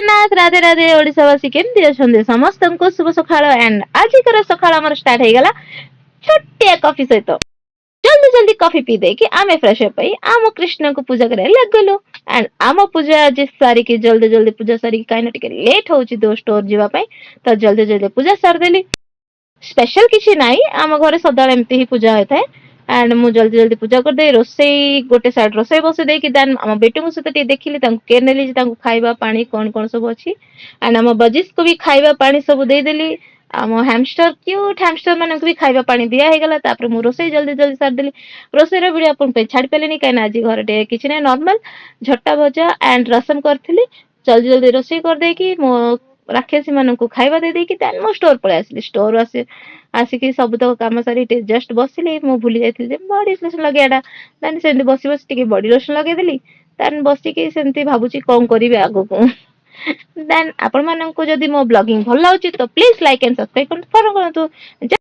ଜଗନ୍ନାଥ ରାଧେ ରାଧେ ओडिशावासी केमती अछंदी समस्त को शुभ सकाळ एंड आजिकर सकाळ हमर स्टार्ट हे गला छोटिया कॉफी सहित जल्दी जल्दी कॉफी पी दे कि आमे फ्रेश हो पई आम कृष्ण को पूजा करे लगलो एंड आम पूजा आज सारी की जल्दी जल्दी पूजा सारी काई न टिके लेट होउची दो स्टोर जीवा पई तो जल्दी जल्दी पूजा सार देली स्पेशल किसी नाही आम घरे सदाळ एमती ही पूजा होय थाए एंड मु जल्दी जल्दी पूजा कर दे रोसई गोटे साइड रोसई बसे दे कि देन हम बेटी को सते देखिली तांको केयर नेली जे तांको खाइबा पानी कोन कोन सब अछि एंड हम बजिस को भी खाइबा पानी सब दे देली आम हैमस्टर क्यूट हैमस्टर माने को भी खाइबा पानी दिया हे गला तापर मु रोसई जल्दी जल्दी सार देली रोसई रे वीडियो अपन पे छाड़ पेलेनी काई ना आज घर डे किछि नै नॉर्मल झट्टा भजा एंड रसम करथिली जल्दी जल्दी रोसई कर दे कि मो राक्षसी मानन को खाइबा दे दे कि देन मो स्टोर पळे आसली स्टोर आसिकी सब तो काम सारी जस्ट बसिली मु भूली जाइथिली जे बॉडी लोशन लगेयाडा देन सेंती बसी बसी टिके बॉडी लोशन लगे देली देन बसिकी सेंती भाबुची कोन करिवे आगो को देन आपण मानन को जदी मो ब्लॉगिंग भल लाउची तो please like and subscribe Karan